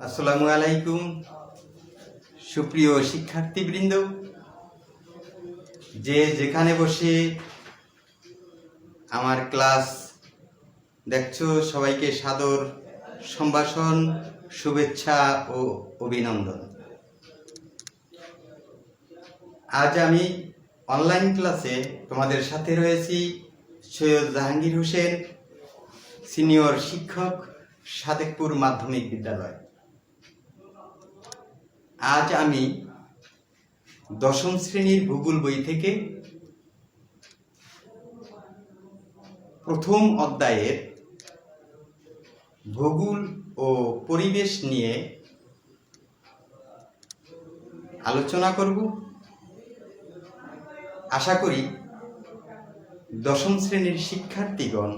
আসসালামু আলাইকুম সুপ্রিয় শিক্ষার্থীবৃন্দ, যে যেখানে বসে আমার ক্লাস দেখছো সবাইকে সাদর সম্ভাষণ, শুভেচ্ছা ও অভিনন্দন। আজ আমি অনলাইন ক্লাসে তোমাদের সাথে রয়েছি সৈয়দ জাহাঙ্গীর হোসেন, সিনিয়র শিক্ষক, সাদেকপুর মাধ্যমিক বিদ্যালয়। আজ আমি দশম শ্রেণীর ভূগোল বই থেকে প্রথম অধ্যায়ের ভূগোল ও পরিবেশ নিয়ে আলোচনা করব। আশা করি দশম শ্রেণীর শিক্ষার্থীগণ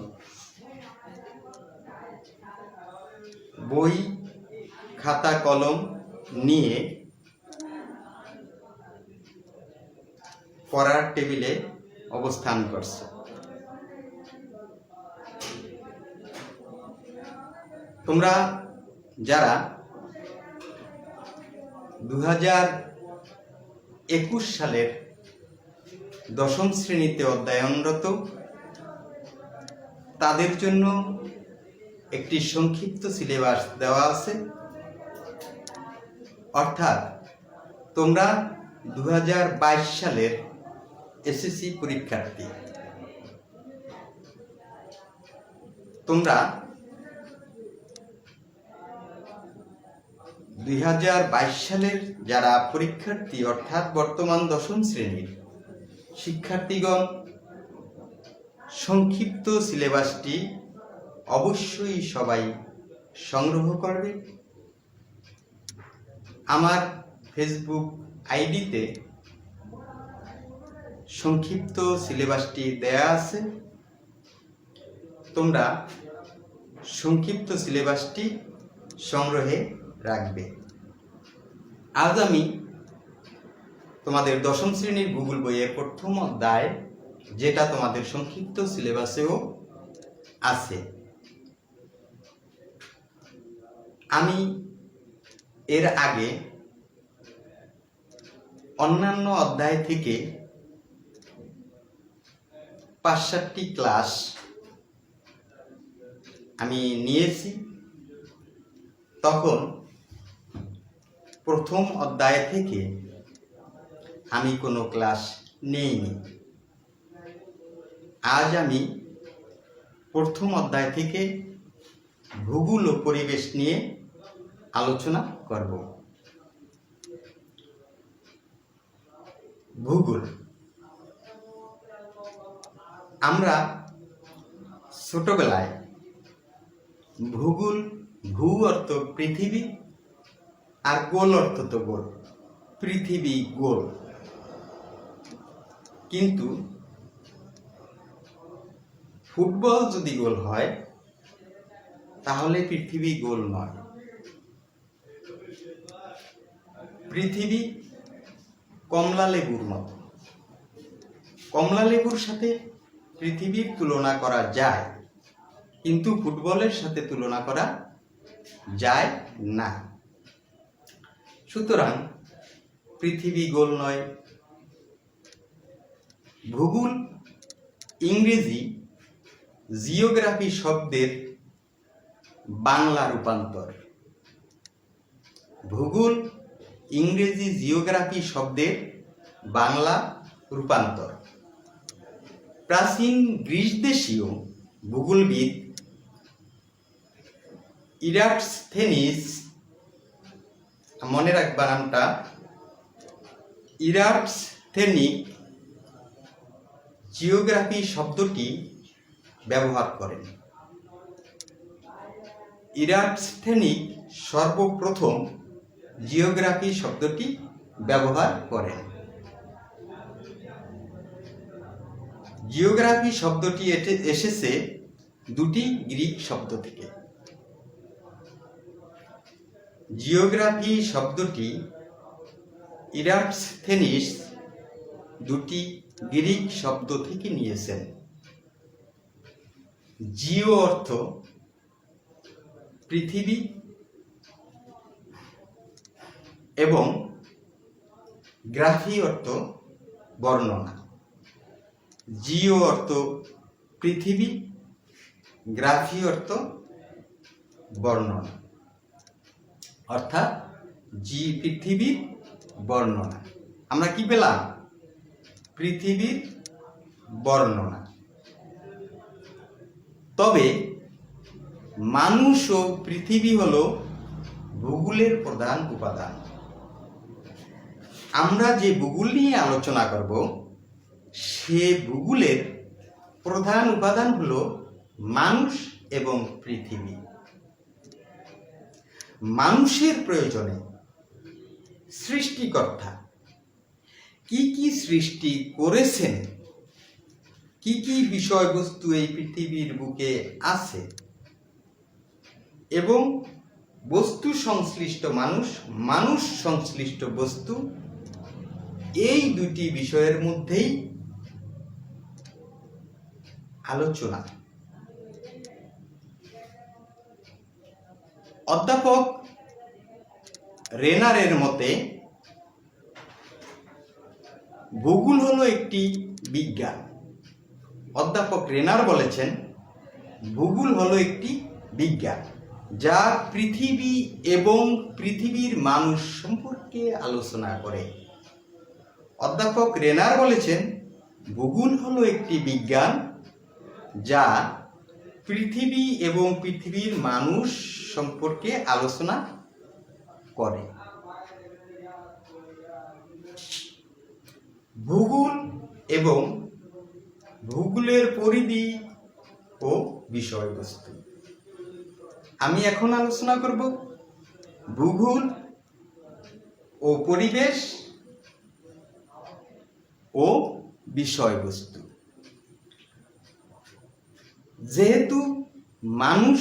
বই, খাতা, কলম নিয়ে পড়ার টেবিলে অবস্থান করছে। তোমরা যারা 2021 সালের দশম শ্রেণীতে অধ্যয়নরত, তাদের জন্য একটি সংক্ষিপ্ত সিলেবাস দেওয়া আছে। অর্থাৎ তোমরা 2022 সালের এসএসসি পরীক্ষার্থী। তোমরা 2022 সালের যারা পরীক্ষার্থী, অর্থাৎ বর্তমান দশম শ্রেণীর শিক্ষার্থীগণ, সংক্ষিপ্ত সিলেবাসটি অবশ্যই সবাই সংগ্রহ করবে। আমার ফেসবুক আইডিতে সংক্ষিপ্ত সিলেবাসটি দেয়া আছে। তোমরা সংক্ষিপ্ত সিলেবাসটি সংগ্রহে রাখবে। আজ আমি তোমাদের দশম শ্রেণীর ভূগোল বইয়ের প্রথম অধ্যায়, যেটা তোমাদের সংক্ষিপ্ত সিলেবাসেও আছে, আমি এর আগে অন্যান্য অধ্যায় থেকে 5-7টি ক্লাস আমি নিয়েছি। তখন প্রথম অধ্যায় থেকে আমি কোনো ক্লাস নেইনি। আজ আমি প্রথম অধ্যায় থেকে ভূগোল ও পরিবেশ নিয়ে আলোচনা করব। ভূগোল। আমরা ছোটবেলায় ভূগোল, ভূ অর্থ পৃথিবী আর গোল অর্থ তো গোল, পৃথিবী গোল। কিন্তু ফুটবল যদি গোল হয় তাহলে পৃথিবী গোল নয়। পৃথিবী কমলা লেবুর মতো। কমলা লেবুর সাথে পৃথিবীর তুলনা করা যায়, কিন্তু ফুটবলের সাথে তুলনা করা যায় না। সুতরাং পৃথিবী গোল নয়। ভূগোল ইংরেজি জিওগ্রাফি শব্দের বাংলা রূপান্তর। ভূগোল ইংরেজি জিওগ্রাফি শব্দের বাংলা রূপান্তর। প্রাচীন গ্রিস দেশীয় ভূগোলবিদ ইরাটোস্থেনিস, মনে রাখবা নামটা, ইরাটোস্থেনিক জিওগ্রাফি শব্দটি ব্যবহার করেন। ইরাটোস্থেনিক সর্বপ্রথম জিওগ্রাফি শব্দটি ব্যবহার করেন। জিওগ্রাফি শব্দটি এসেছে দুটি গ্রিক শব্দ থেকে। জিওগ্রাফি শব্দটি ইরাটোস্থেনিস দুটি গ্রিক শব্দ থেকে নিয়েছেন। জিও অর্থ পৃথিবী এবং গ্রাফি অর্থ বর্ণনা। জিও অর্থ পৃথিবী, গ্রাফি অর্থ বর্ণনা, অর্থাৎ পৃথিবীর বর্ণনা। আমরা কি পেলাম? পৃথিবীর বর্ণনা। তবে মানুষ ও পৃথিবী হলো ভূগোলের প্রধান উপাদান। আমরা যে ভূগোল নিয়ে আলোচনা করব, সে ভূগোলের প্রধান উপাদান হলো মানুষ এবং পৃথিবী। মানুষের প্রয়োজনে সৃষ্টিকর্তা কি কি সৃষ্টি করেছেন, কি কি বিষয়বস্তু এই পৃথিবীর বুকে আছে, এবং বস্তু সংশ্লিষ্ট মানুষ, মানুষ সংশ্লিষ্ট বস্তু, এই দুটি বিষয়ের মধ্যেই আলোচনা। অধ্যাপক রেনারের মতে ভূগোল হলো একটি বিজ্ঞান। অধ্যাপক রেনার বলেছেন ভূগোল হলো একটি বিজ্ঞান যা পৃথিবী এবং পৃথিবীর মানুষ সম্পর্কে আলোচনা করে। অধ্যাপক রেনার বলেছেন ভূগোল হলো একটি বিজ্ঞান যা পৃথিবী এবং পৃথিবীর মানুষ সম্পর্কে আলোচনা করে। ভূগোল এবং ভূগোলের পরিধি ও বিষয়বস্তু। আমি এখন আলোচনা করব ভূগোল ও পরিবেশ ও বিষয়বস্তু। যেহেতু মানুষ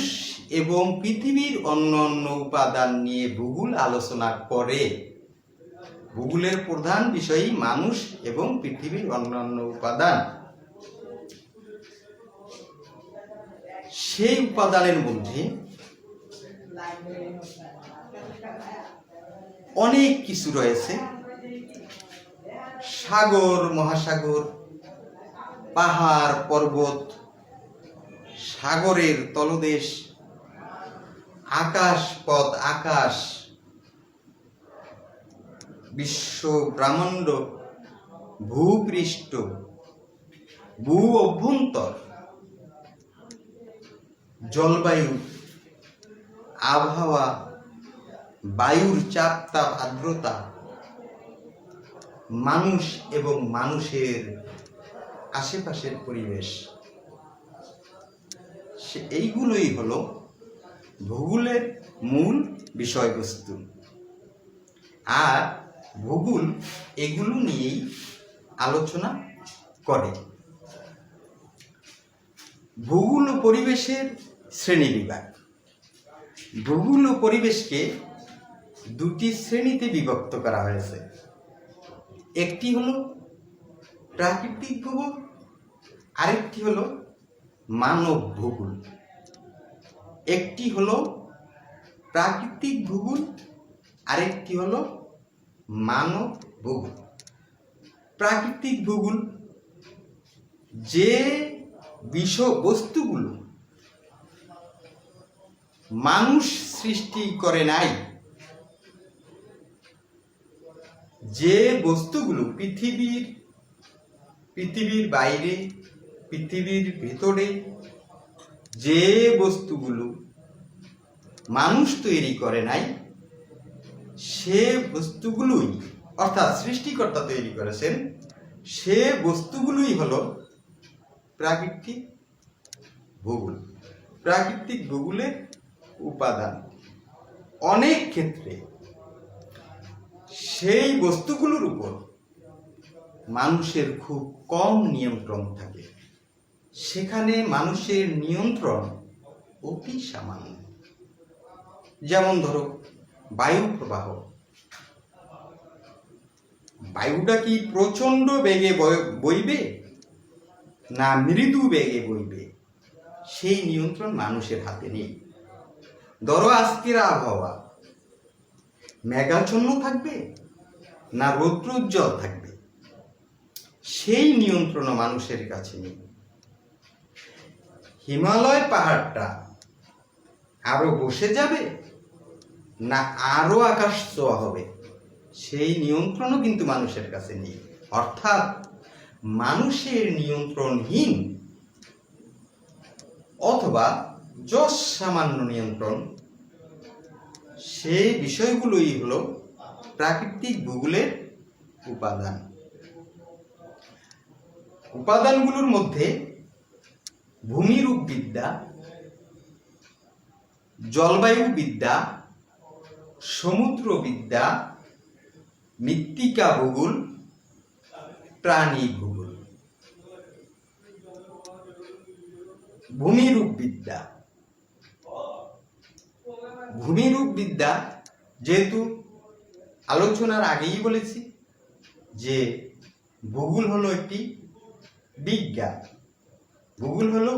এবং পৃথিবীর অন্যান্য উপাদান নিয়ে ভূগোল আলোচনা করে, ভূগোলের প্রধান বিষয়ই মানুষ এবং পৃথিবীর অন্যান্য উপাদান। সেই উপাদানের মধ্যে অনেক কিছু রয়েছে। সাগর, মহাসাগর, পাহাড়, পর্বত, সাগরের তলদেশ, আকাশ পথ, আকাশ, বিশ্ব ব্রহ্মাণ্ড, ভূপৃষ্ঠ, ভূ অভ্যন্তর, জলবায়ু, আবহাওয়া, বায়ুর চাপ তাপ আর্দ্রতা, মানুষ এবং মানুষের আশেপাশের পরিবেশ, এইগুলোই হলো ভূগোলের মূল বিষয়বস্তু। আর ভূগোল এগুলো নিয়েই আলোচনা করে। ভূগোল ও পরিবেশের শ্রেণীবিভাগ। ভূগোল ও পরিবেশকে দুটি শ্রেণীতে বিভক্ত করা হয়েছে। একটি হলো প্রাকৃতিক ভূগোল, আরেকটি হলো মানব ভূগোল। একটি হলো প্রাকৃতিক ভূগোল, আরেকটি হলো মানব ভূগোল। প্রাকৃতিক ভূগোল যে বিষয়বস্তুগুলো মানুষ সৃষ্টি করে নাই, যে বস্তুগুলো পৃথিবীর বাইরে, পৃথিবীর ভেতরে, যে বস্তুগুলো মানুষ তৈরি করে নাই, সে বস্তুগুলোই, অর্থাৎ সৃষ্টিকর্তা তৈরি করেছেন, সে বস্তুগুলোই হলো প্রাকৃতিক ভূগোল। প্রাকৃতিক ভূগোলের উপাদান। অনেক ক্ষেত্রে সেই বস্তুগুলোর উপর মানুষের খুব কম নিয়ন্ত্রণ থাকে, সেখানে মানুষের নিয়ন্ত্রণ অতি সামান্য। যেমন ধরো বায়ু প্রবাহ। বায়ুটা কি প্রচন্ড বেগে বইবে না মৃদু বেগে বইবে, সেই নিয়ন্ত্রণ মানুষের হাতে নেই। ধরো আজকের আবহাওয়া, মেঘাচ্ছন্ন থাকবে না রৌদ্রোজ্জ্বল থাকবে, সেই নিয়ন্ত্রণ মানুষের কাছে নেই। হিমালয় পাহাড়টা আরো বসে যাবে না আরো আকাশ ছোঁয়া হবে, সেই নিয়ন্ত্রণও কিন্তু মানুষের কাছে নেই। অর্থাৎ মানুষের নিয়ন্ত্রণহীন অথবা যশ সামান্য নিয়ন্ত্রণ, সেই বিষয়গুলোই হলো প্রাকৃতিক ভূগোলের উপাদান। উপাদানগুলোর মধ্যে ভূমিরূপবিদ্যা, জলবায়ুবিদ্যা, সমুদ্রবিদ্যা, মৃত্তিকা ভূগোল, প্রাণী ভূগোল। ভূমিরূপবিদ্যা, ভূমিরূপবিদ্যা যেহেতু আলোচনার আগেই বলেছি যে ভূগোল হলো একটি বিজ্ঞান, ভূগোল হলো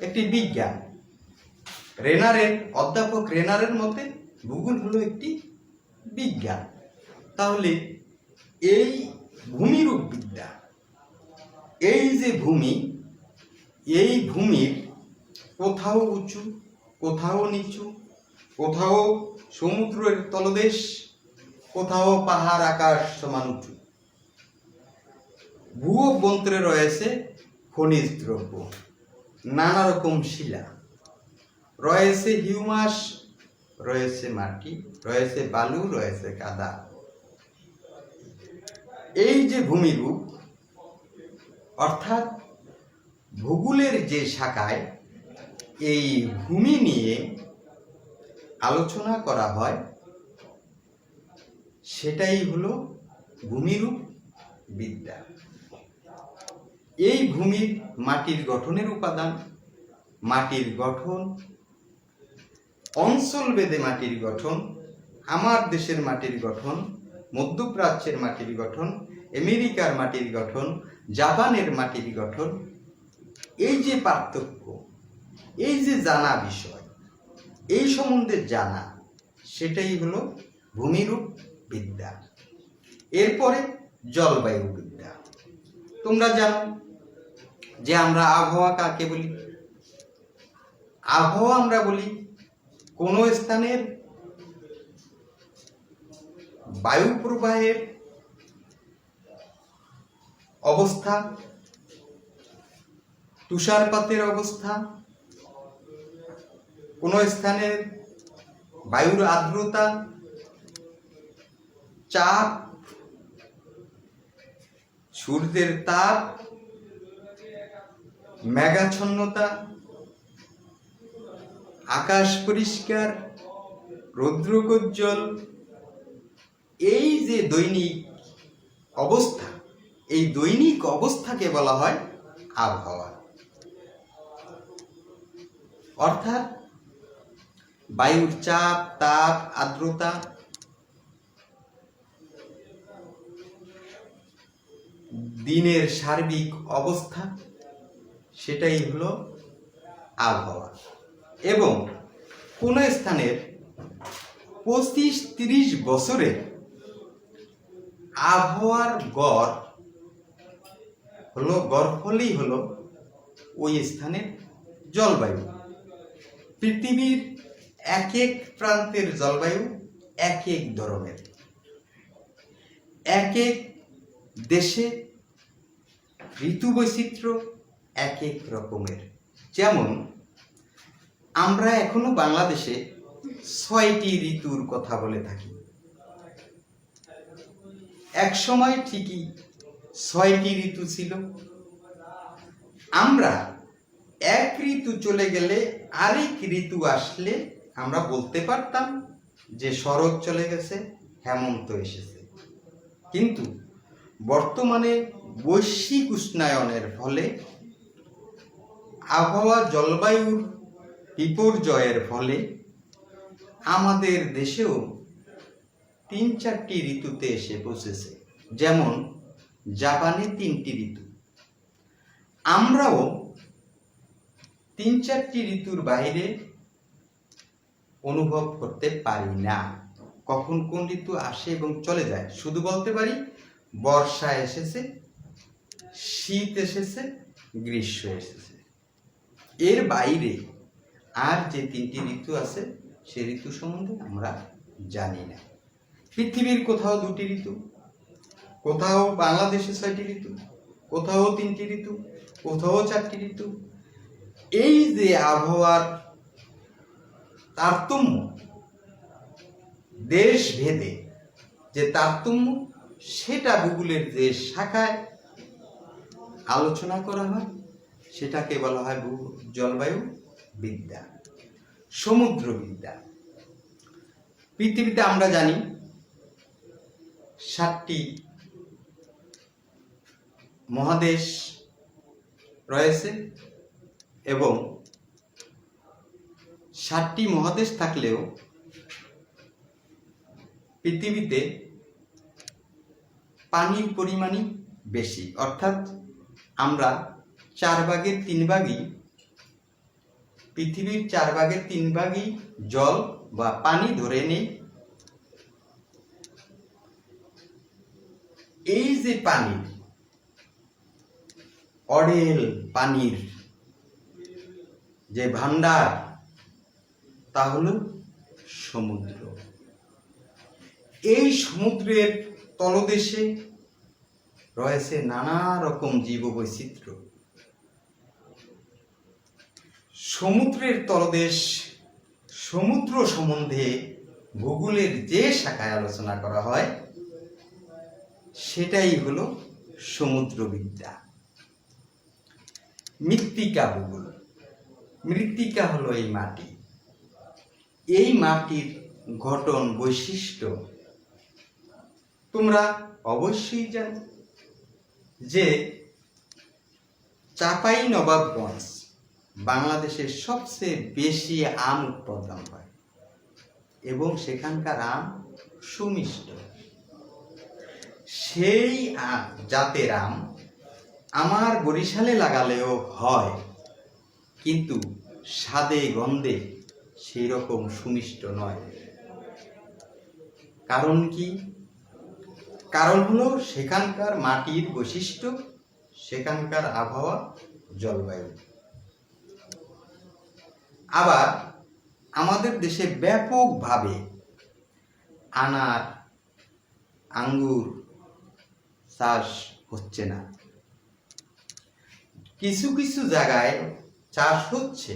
একটি বিজ্ঞান। অধ্যাপক রেনারের মতে ভূগোল হলো একটি বিজ্ঞান। তাহলে এই ভূমিরূপবিদ্যা, এই যে ভূমি, এই ভূমির কোথাও উঁচু, কোথাও নিচু, কোথাও সমুদ্রের তলদেশ, কোথাও পাহাড় আকাশ সমান উঁচু, ভূ অভ্যন্তরে রয়েছে খনিজ দ্রব্য, নানা রকম শিলা, রয়েছে হিউমাস, রয়েছে মাটি, রয়েছে বালু, রয়েছে কাদা। এই যে ভূমিরূপ, অর্থাৎ ভূগোলের যে শাখায় এই ভূমি নিয়ে আলোচনা করা হয়, সেটাই হলো ভূমিরূপ বিদ্যা। এই ভূমির মাটির গঠনের উপাদান, মাটির গঠন, অঞ্চল ভেদে মাটির গঠন, আমার দেশের মাটির গঠন, মধ্যপ্রাচ্যের মাটির গঠন, আমেরিকার মাটির গঠন, জাপানের মাটির গঠন, এই যে পার্থক্য, এই যে জানা বিষয়, এই সম্বন্ধে জানা, সেটাই হলো ভূমিরূপ বিদ্যা। এরপরে জলবায়ু বিদ্যা। তোমরা জানো যে আমরা আবহাওয়া কাকে বলি? আবহাওয়া আমরা বলি কোন স্থানের বায়ু প্রবাহের অবস্থা, তুষারপাতের অবস্থা, কোন স্থানের বায়ুর আর্দ্রতা, চাপ, সূর্যের তাপ, মেঘাচ্ছন্নতা, আকাশ পরিষ্কার, রৌদ্রোজ্জ্বল, এই যে দৈনিক অবস্থা, এই দৈনিক অবস্থাকে বলা হয় আবহাওয়া। অর্থাৎ বায়ুর চাপ, তাপ, আর্দ্রতা, দিনের সার্বিক অবস্থা, সেটাই হলো আবহাওয়া। এবং কোন স্থানের 25-30 বছরের আবহাওয়ার গড়ফলই হলো ওই স্থানের জলবায়ু। পৃথিবীর এক এক প্রান্তের জলবায়ু এক এক ধরনের, এক এক দেশে ঋতু বৈচিত্র্য এক এক রকমের। যেমন আমরা এখনো বাংলাদেশে 6টি ঋতুর কথা বলে থাকি। এক সময় ঠিকই 6টি ঋতু ছিল। আমরা এক ঋতু চলে গেলে আরেক ঋতু আসলে আমরা বলতে পারতাম যে শরৎ চলে গেছে, হেমন্ত এসেছে। কিন্তু বর্তমানে বৈশ্বিক উষ্ণায়নের ফলে, আবহাওয়া জলবায়ুর বিপর্যয়ের ফলে আমাদের দেশেও 3-4টি ঋতুতে এসে পৌঁছেছে। যেমন জাপানে 3টি ঋতু, আমরাও 3-4টি ঋতুর বাইরে অনুভব করতে পারি না। কখন কোন ঋতু আসে এবং চলে যায়, শুধু বলতে পারি বর্ষা এসেছে, শীত এসেছে, গ্রীষ্ম এসেছে। এর বাইরে আর যে 3টি ঋতু আছে সে ঋতু সম্বন্ধে আমরা জানি না। পৃথিবীর কোথাও 2টি ঋতু, কোথাও বাংলাদেশে 6টি ঋতু, কোথাও 3টি ঋতু, কোথাও 4টি ঋতু। এই যে আবহাওয়ার তারতম্য, দেশ ভেদে যে তারতম্য, সেটা ভূগোলের যে শাখায় আলোচনা করা হয় সেটাকে বলা হয় জলবায়ু বিদ্যা, সমুদ্রবিদ্যা। পৃথিবীতে আমরা জানি 7টি মহাদেশ রয়েছে এবং 7টি মহাদেশ থাকলেও পৃথিবীতে পানির পরিমাণই বেশি, অর্থাৎ আমরা 4/3 পৃথিবীর 4/3 জল বা পানি ধরে নেই। এই যে পানি, অঢেল পানির যে ভান্ডার, তা হলো সমুদ্র। এই সমুদ্রের তলদেশে রয়েছে নানা রকম জীববৈচিত্র্য। সমুদ্রের তলদেশ, সমুদ্র সম্বন্ধে ভূগোলের যে শাখায় আলোচনা করা হয় সেটাই হলো সমুদ্রবিদ্যা। মৃত্তিকা ভূগোল। মৃত্তিকা হলো এই মাটি। এই মাটির গঠন বৈশিষ্ট্য তোমরা অবশ্যই জানো যে চাঁপাইনবাবগঞ্জ বাংলাদেশের সবচেয়ে বেশি আম উৎপাদন হয় এবং সেখানকার আম সুমিষ্ট। সেই জাতের আম আমার বরিশালে লাগালেও হয়, কিন্তু স্বাদে গন্ধে সেই রকম সুমিষ্ট নয়। কারণ কি? কারণ হলো সেখানকার মাটির বৈশিষ্ট্য, সেখানকার আবহাওয়া, জলবায়ু। আবার আমাদের দেশে ব্যাপকভাবে আনার, আঙ্গুর চাষ হচ্ছে না। কিছু কিছু জায়গায় চাষ হচ্ছে,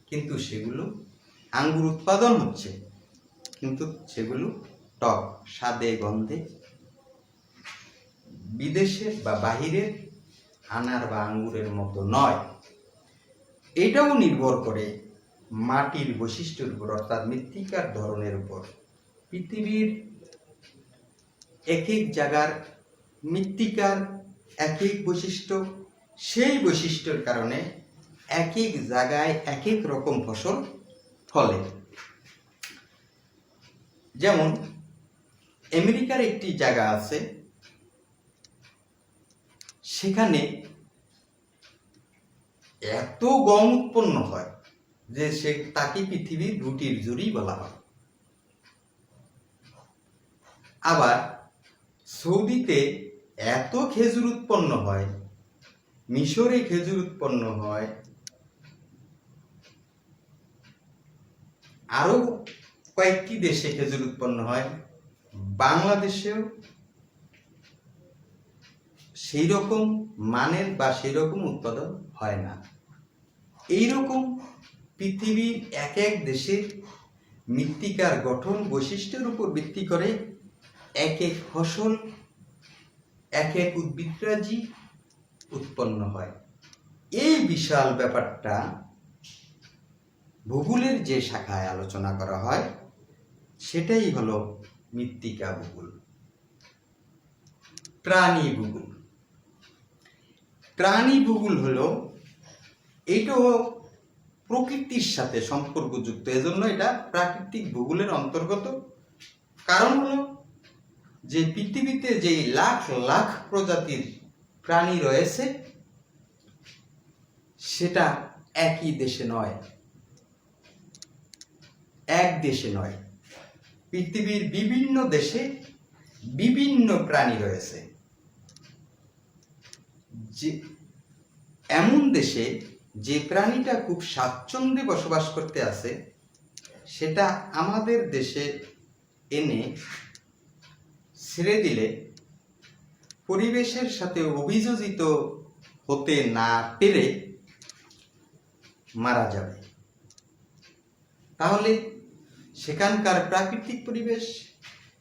কিন্তু সেগুলো আঙ্গুর উৎপাদন হচ্ছে, কিন্তু সেগুলো টক, স্বাদে গন্ধে বিদেশের বা বাহিরের আনার বা আঙ্গুরের মতো নয়। এটাও নির্ভর করে মাটির বৈশিষ্ট্যের উপর, অর্থাৎ মৃত্তিকার ধরনের উপর। পৃথিবীর এক এক জায়গার মৃত্তিকার এক এক বৈশিষ্ট্য, সেই বৈশিষ্ট্যের কারণে এক এক জায়গায় এক এক রকম ফসল ফলে। যেমন আমেরিকার একটি জায়গা আছে, সেখানে এত গম উৎপন্ন হয় যে তাকে পৃথিবীর রুটির জুড়ি বলা হয়। আবার সৌদিতে এত খেজুর উৎপন্ন হয়, মিশরে খেজুর উৎপন্ন হয়, আরো কয়েকটি দেশে খেজুর উৎপন্ন হয়, বাংলাদেশেও সেই রকম মানের বা সেই রকম উৎপাদন হয় না। এইরকম পৃথিবীর এক এক দেশের মৃত্তিকার গঠন বৈশিষ্ট্যের উপর ভিত্তি করে এক এক ফসল, এক এক উদ্ভিদরাজি উৎপন্ন হয়। এই বিশাল ব্যাপারটা ভূগোলের যে শাখায় আলোচনা করা হয় সেটাই হলো মৃত্তিকা ভূগোল। প্রাণী ভূগোল। প্রাণী ভূগোল হলো, এইটাও প্রকৃতির সাথে সম্পর্কযুক্ত, এজন্য এটা প্রাকৃতিক ভূগোলের অন্তর্গত। কারণ হলো যে পৃথিবীতে যে লাখ লাখ প্রজাতির প্রাণী রয়েছে সেটা একই দেশে নয়, এক দেশে নয়। পৃথিবীর বিভিন্ন দেশে বিভিন্ন প্রাণী রয়েছে। যে এমন দেশে যে প্রাণীটা খুব স্বাচ্ছন্দ্যে বসবাস করতে আছে, সেটা আমাদের দেশে এনে ছেড়ে দিলে পরিবেশের সাথে অভিযোজিত হতে না পেরে মারা যাবে। তাহলে সেখানকার প্রাকৃতিক পরিবেশ,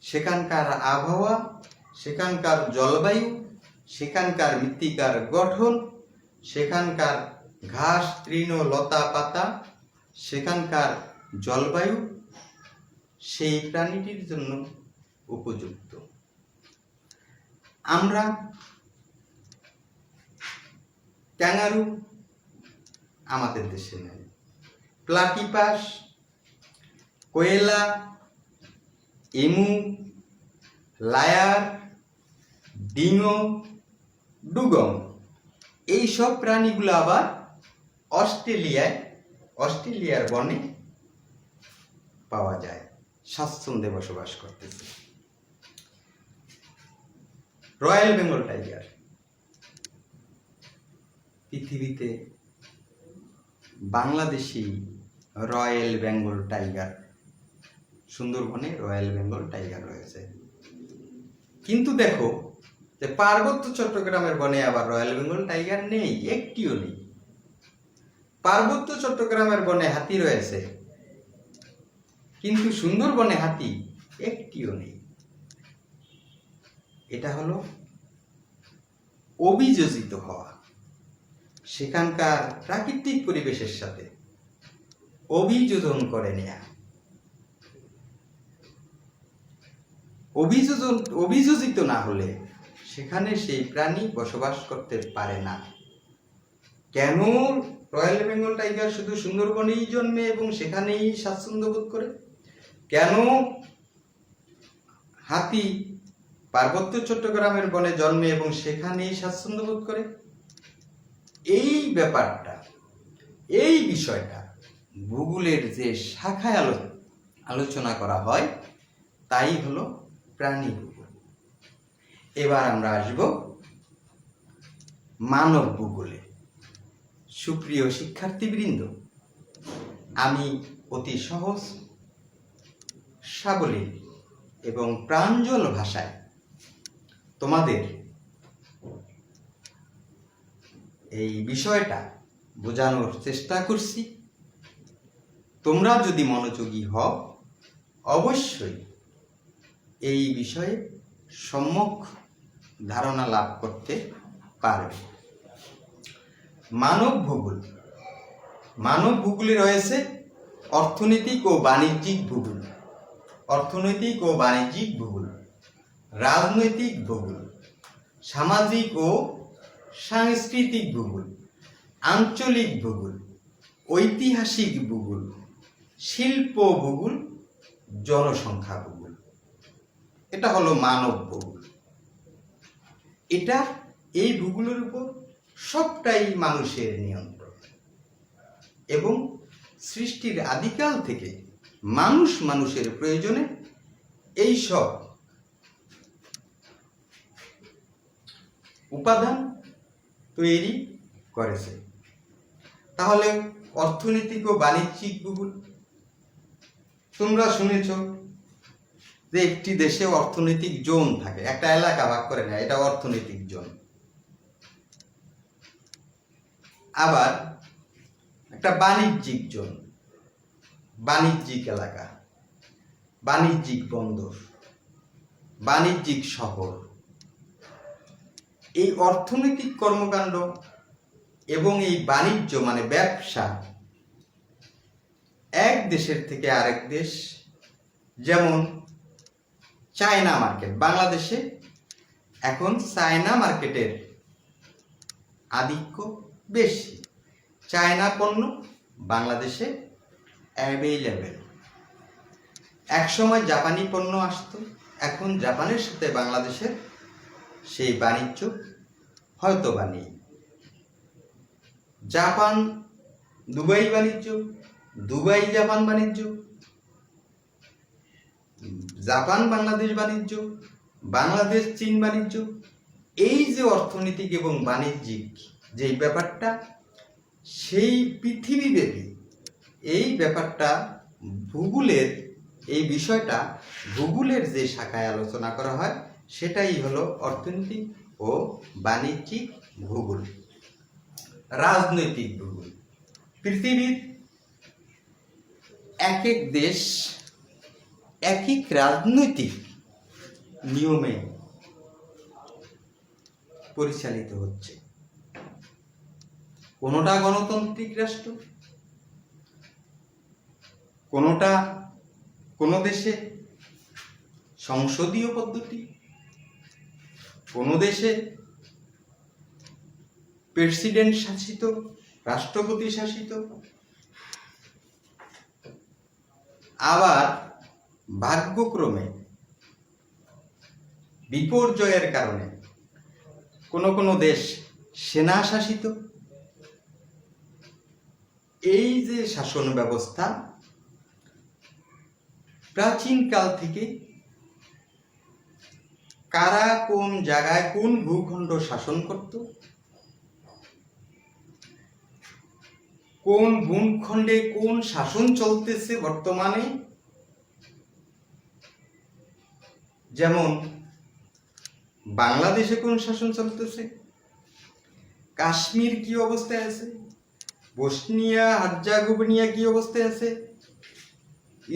সেখানকার আবহাওয়া, সেখানকার জলবায়ু, সেখানকার মৃত্তিকার গঠন, সেখানকার ঘাস, তৃণ, লতা পাতা, সেখানকার জলবায়ু সেই প্রাণীটির জন্য উপযুক্ত। আমরা ক্যাঙ্গারু আমাদের দেশে নেই, প্লাটিপাস, কোয়েলা, এমু, লায়ার, ডিঙো, ডুগং, এইসব প্রাণীগুলো আবার অস্ট্রেলিয়ার বনে পাওয়া যায়, স্বাচ্ছন্দ্যে বসবাস করতেছে। রয়্যাল বেঙ্গল টাইগার পৃথিবীতে বাংলাদেশি রয়্যাল বেঙ্গল টাইগার, সুন্দরবনে রয়্যাল বেঙ্গল টাইগার রয়েছে। কিন্তু দেখো যে পার্বত্য চট্টগ্রামের বনে আবার রয়্যাল বেঙ্গল টাইগার নেই, একটিও নেই। পার্বত্য চট্টগ্রামের বনে হাতি রয়েছে, কিন্তু সুন্দরবনে হাতি একটিও নেই। এটা হলো অভিযোজিত হওয়া, সেখানকার প্রাকৃতিক পরিবেশের সাথে অভিযোজন করে নেয়া। অভিযোজিত না হলে সেখানে সেই প্রাণী বসবাস করতে পারে না। কেন রয়্যাল বেঙ্গল টাইগার শুধু সুন্দরবনেই জন্মে এবং সেখানেই স্বাচ্ছন্দ্য বোধ করে? কেন হাতি পার্বত্য চট্টগ্রামের বনে জন্মে এবং সেখানেই স্বাচ্ছন্দ্য বোধ করে? এই ব্যাপারটা, এই বিষয়টা ভূগোলের যে শাখায় আলোচনা করা হয় তাই হলো প্রাণী ভূগোল। এবার আমরা আসব মানব ভূগোলে। সুপ্রিয় শিক্ষার্থীবৃন্দ, আমি অতি সহজ সাবলীল এবং প্রাঞ্জল ভাষায় তোমাদের এই বিষয়টা বোঝানোর চেষ্টা করছি। তোমরা যদি মনোযোগী হও, অবশ্যই এই বিষয়ে সম্যক ধারণা লাভ করতে পারবে। মানব ভূগোল, মানব ভূগোলে রয়েছে অর্থনৈতিক ও বাণিজ্যিক ভূগোল, অর্থনৈতিক ও বাণিজ্যিক ভূগোল, রাজনৈতিক ভূগোল, সামাজিক ও সাংস্কৃতিক ভূগোল, আঞ্চলিক ভূগোল, ঐতিহাসিক ভূগোল, শিল্প ভূগোল, জনসংখ্যা ভূগোল। এটা হলো মানব ভূগোল। এই ভূগোলের উপর সবটাই মানুষের নিয়ন্ত্রণ এবং সৃষ্টির আদিকাল থেকে মানুষের প্রয়োজনে এই সব উপাদান তৈরি করেছে। তাহলে অর্থনৈতিক ও বাণিজ্যিক ভূগোল, তোমরা শুনেছ যে একটি দেশে অর্থনৈতিক জোন থাকে, একটা এলাকা ভাগ করে নেয়, এটা অর্থনৈতিক জোন। আবার একটা বাণিজ্যিক জোন, বাণিজ্যিক এলাকা, বাণিজ্যিক বন্দর, বাণিজ্যিক শহর। এই অর্থনৈতিক কর্মকাণ্ড এবং এই বাণিজ্য মানে ব্যবসা এক দেশের থেকে আরেক দেশ, যেমন চায়না মার্কেট, বাংলাদেশে এখন চায়না মার্কেটের আধিক্য বেশি। চায়না পণ্য বাংলাদেশে অ্যাভেলেবেল। একসময় জাপানি পণ্য আসতো, এখন জাপানের সাথে বাংলাদেশের সেই বাণিজ্য হয়তো বা নেই। জাপান দুবাই বাণিজ্য, দুবাই জাপান বাণিজ্য, জাপান বাংলাদেশ বাণিজ্য, বাংলাদেশ চীন বাণিজ্য, এই যে অর্থনৈতিক এবং বাণিজ্যিক যে ব্যাপারটা, সেই পৃথিবীব্যাপী এই ব্যাপারটা ভূগোলের, এই বিষয়টা ভূগোলের যে শাখায় আলোচনা করা হয় সেটাই হলো অর্থনৈতিক ও বাণিজ্যিক ভূগোল। রাজনৈতিক ভূগোল, পৃথিবীর এক এক দেশ এক এক রাজনৈতিক নিয়মে পরিচালিত হচ্ছে। কোনোটা গণতান্ত্রিক রাষ্ট্র, কোনো দেশে সংসদীয় পদ্ধতি, কোনো দেশে প্রেসিডেন্ট শাসিত, রাষ্ট্রপতি শাসিত, আবার ভাগ্যক্রমে বিপর্যয়ের কারণে কোনো দেশ সেনা শাসিত। এই যে শাসন ব্যবস্থা প্রাচীনকাল থেকে কারা কোন জায়গায় কোন ভূখণ্ড শাসন করত, কোন ভূখণ্ডে কোন শাসন চলতেছে বর্তমানে, যেমন বাংলাদেশে কোন শাসন চলতেছে, কাশ্মীর কি অবস্থায় আছে, বসনিয়া হার্জাগোভিনা কি অবস্থায় আছে,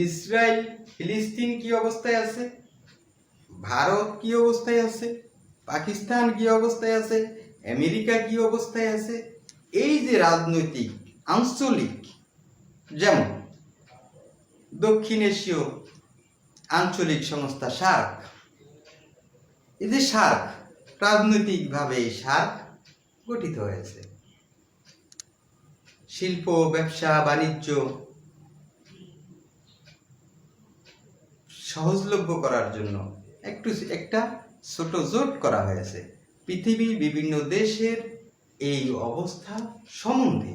ইসরায়েল ফিলিস্তিন কি অবস্থায় আছে, ভারত কি অবস্থায় আছে, পাকিস্তান কি অবস্থায় আছে, আমেরিকা কি অবস্থায় আছে। এই যে রাজনৈতিক আঞ্চলিক, যেমন দক্ষিণ এশীয় আঞ্চলিক সংস্থা সার্ক, এই যে সার্ক, রাজনৈতিকভাবে সার্ক গঠিত হয়েছে। শিল্প, ব্যবসা, বাণিজ্য সহজলভ্য করার জন্য একটা ছোট জোট করা হয়েছে। পৃথিবীর বিভিন্ন দেশের এই অবস্থা সম্বন্ধে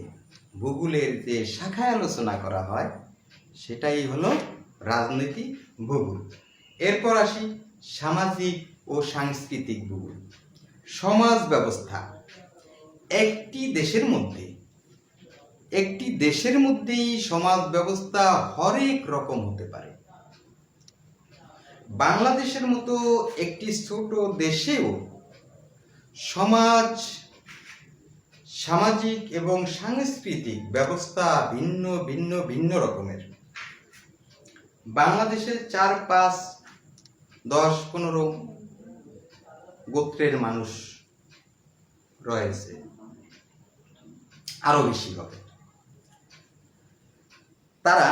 ভূগোলের যে শাখায় আলোচনা করা হয় সেটাই হলো রাজনৈতিক ভূগোল। এরপর আসি সামাজিক ও সাংস্কৃতিক ভূগোল। সমাজ ব্যবস্থা একটি দেশের মধ্যেই সমাজ ব্যবস্থা হরেক রকম হতে পারে। বাংলাদেশের মতো একটি ছোট দেশেও সামাজিক এবং সাংস্কৃতিক ব্যবস্থা ভিন্ন ভিন্ন ভিন্ন রকমের। বাংলাদেশে 4, 5, 10, 15 গোত্রের মানুষ রয়েছে, আরো বেশি হবে। তারা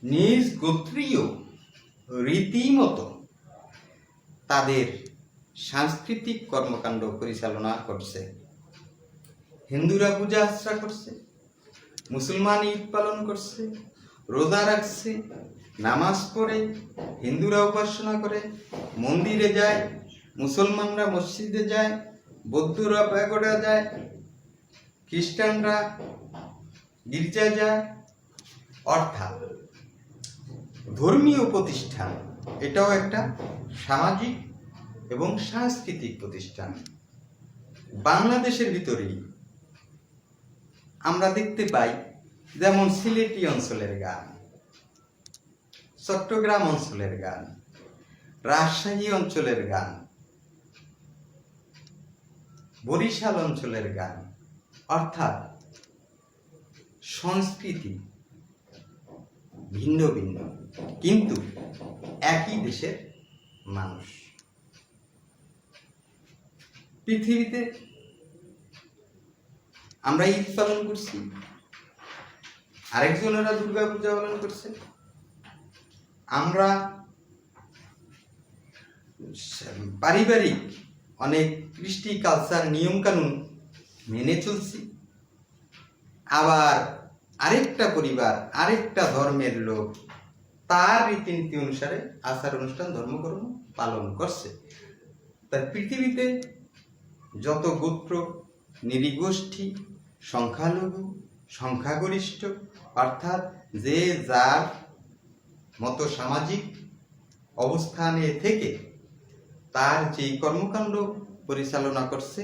নিজ গোত্রীয় রীতিমতো তাদের সাংস্কৃতিক কর্মকাণ্ড পরিচালনা করছে। হিন্দুরা পূজা আর্চনা করছে, মুসলমান ঈদ পালন করছে, রোজা রাখছে, নামাজ পড়ে, হিন্দুরা উপাসনা করে, মন্দিরে যায়, মুসলমানরা মসজিদে যায়, বৌদ্ধরা প্যাগোডা যায়, খ্রিস্টানরা গির্জায় যায়। অর্থাৎ ধর্মীয় প্রতিষ্ঠান এটাও একটা সামাজিক এবং সাংস্কৃতিক প্রতিষ্ঠান। বাংলাদেশের ভিতরেই আমরা দেখতে পাই, যেমন সিলেটি অঞ্চলের গান, চট্টগ্রাম অঞ্চলের গান, রাজশাহী অঞ্চলের গান, বরিশাল অঞ্চলের গান। অর্থাৎ সংস্কৃতি ভিন্ন ভিন্ন, কিন্তু একই দেশের মানুষ। পৃথিবীতে আমরা ঈদ পালন করছি, আরেকজনেরা দুর্গা পূজা পালন করছে। আমরা পারিবারিক অনেক কৃষ্টি, কালচার, নিয়ম কানুন মেনে চলছি। আবার আরেকটা পরিবার, আরেকটা ধর্মের লোক তার রীতিনীতি অনুসারে আচার অনুষ্ঠান, ধর্মকর্ম পালন করছে। তাই পৃথিবীতে যত গোত্র, নৃগোষ্ঠী, সংখ্যালঘু, সংখ্যাগরিষ্ঠ, অর্থাৎ যে যার মতো সামাজিক অবস্থানে থেকে তার যে কর্মকাণ্ড পরিচালনা করছে,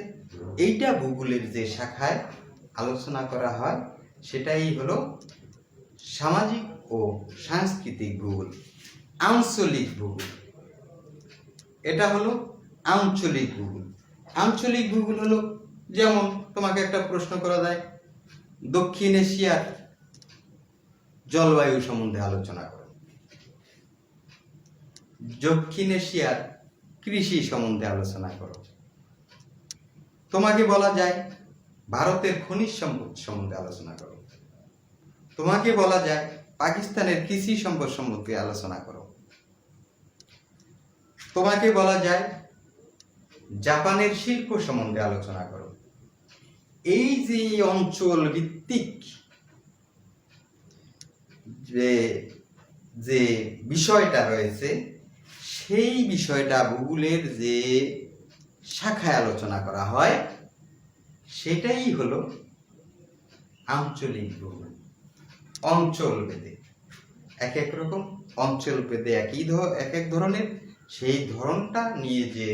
এইটা ভূগোলের যে শাখায় আলোচনা করা হয় সেটাই হলো সামাজিক ও সাংস্কৃতিক ভূগোল, আঞ্চলিক ভূগোল। এটা হলো আঞ্চলিক ভূগোল। আঞ্চলিক ভূগোল হলো, যেমন তোমাকে একটা প্রশ্ন করা যায়, দক্ষিণ এশিয়ার জলবায়ু সম্বন্ধে আলোচনা করো, দক্ষিণ এশিয়ার কৃষি সম্বন্ধে আলোচনা করো। তোমাকে বলা যায় ভারতের খনিজ সম্পদ সম্বন্ধে আলোচনা করো। তোমাকে বলা যায় পাকিস্তানের কৃষি সম্পদ সম্বন্ধে আলোচনা করো। তোমাকে বলা যায় জাপানের শিল্প সম্বন্ধে আলোচনা করো। এই যে অঞ্চল ভিত্তিক যে বিষয়টা রয়েছে, সেই বিষয়টা ভূগোলের যে শাখায় আলোচনা করা হয় সেটাই হলো আঞ্চলিক ভূগোল। অঞ্চল ভেদে এক এক রকম, অঞ্চল ভেদে এক এক ধরনের, সেই ধরনটা নিয়ে যে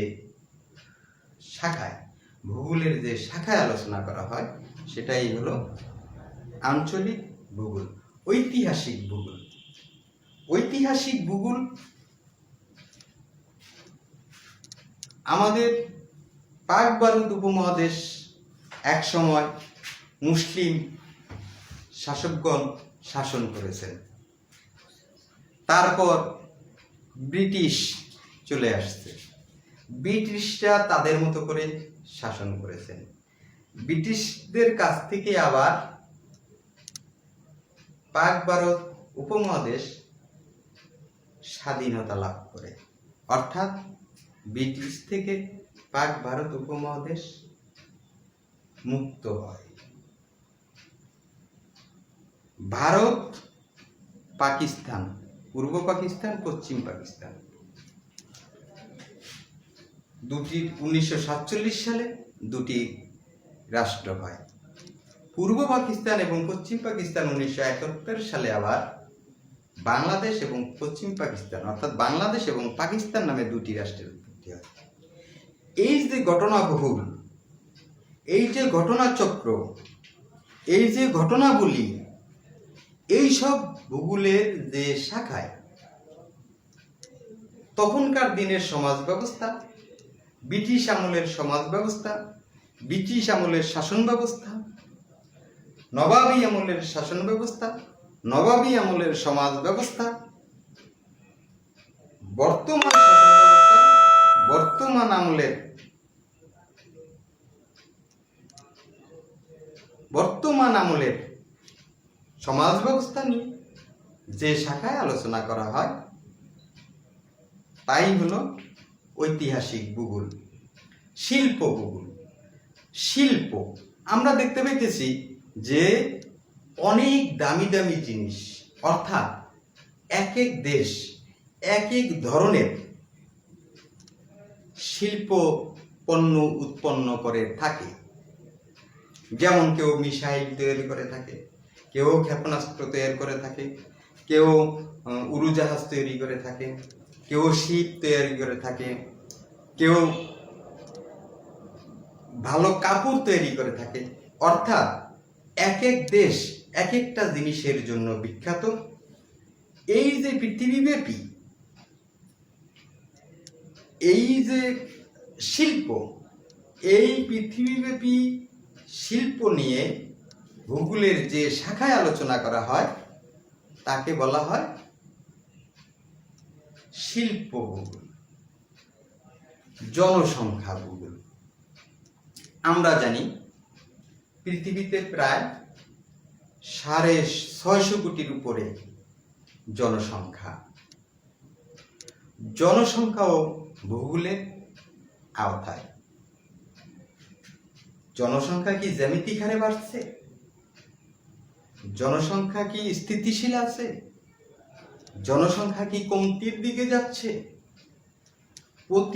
শাখায়, ভূগোলের যে শাখায় আলোচনা করা হয় সেটাই হলো আঞ্চলিক ভূগোল। ঐতিহাসিক ভূগোল। ঐতিহাসিক ভূগোল আমাদের পাক ভারত উপমহাদেশ এক সময় মুসলিম শাসকগণ শাসন করেছেন, তারপর ব্রিটিশ চলে আসছে, ব্রিটিশরা তাদের মতো করে শাসন করেছেন। ব্রিটিশদের কাছ থেকে আবার পাক ভারত উপমহাদেশ স্বাধীনতা লাভ করে, অর্থাৎ ব্রিটিশ থেকে পাক ভারত উপমহাদেশ মুক্ত হয়। ভারত পাকিস্তান, পূর্ব পাকিস্তান, পশ্চিম পাকিস্তান দুটি 1947 সালে দুটি রাষ্ট্র হয়। পূর্ব পাকিস্তান এবং পশ্চিম পাকিস্তান 1971 সালে আবার বাংলাদেশ এবং পশ্চিম পাকিস্তান, অর্থাৎ বাংলাদেশ এবং পাকিস্তান নামে দুটি রাষ্ট্রের উৎপত্তি হয়। এই যে ঘটনাবহুল, এই যে ঘটনাচক্র, এই যে ঘটনাবলী, এই সব ভূগোলের যে শাখায় তখনকার দিনের সমাজ ব্যবস্থা, ব্রিটিশ আমলের সমাজ ব্যবস্থা, ব্রিটিশ আমলের শাসন ব্যবস্থা, নবাবী আমলের শাসন ব্যবস্থা, নবাবী আমলের সমাজ ব্যবস্থা, বর্তমান শাসন ব্যবস্থা, বর্তমান আমলের সমাজ ব্যবস্থা নিয়ে যে শাখায় আলোচনা করা হয় তাই হলো ঐতিহাসিক ভূগোল। শিল্প ভূগোল। শিল্প আমরা দেখতে পেতেছি যে অনেক দামি দামি জিনিস, অর্থাৎ এক এক দেশ এক এক ধরনের শিল্প পণ্য উৎপন্ন করে থাকে। যেমন কেউ মিসাইল তৈরি করে থাকে, কেউ ক্ষেপণাস্ত্র তৈরি করে থাকে, কেউ উড়োজাহাজ তৈরি করে থাকে, কেউ শিপ তৈরি করে থাকে, কেউ ভালো কাপড় তৈরি করে থাকে। অর্থাৎ এক এক দেশ এক একটা জিনিসের জন্য বিখ্যাত। এই যে পৃথিবীব্যাপী এই যে শিল্প, এই পৃথিবীব্যাপী শিল্প নিয়ে ভূগোলের যে শাখায় আলোচনা করা হয় তাকে বলা হয় শিল্প ভূগোল। জনসংখ্যা ভূগোল। আমরা জানি পৃথিবীতে প্রায় 650 কোটির উপরে জনসংখ্যা। জনসংখ্যাও ভূগোলের আওতায়। জনসংখ্যা কি জ্যামিতিক হারে বাড়ছে? জনসংখ্যা কি স্থিতিশীল আছে? জনসংখ্যা কি কমতির দিকে যাচ্ছে?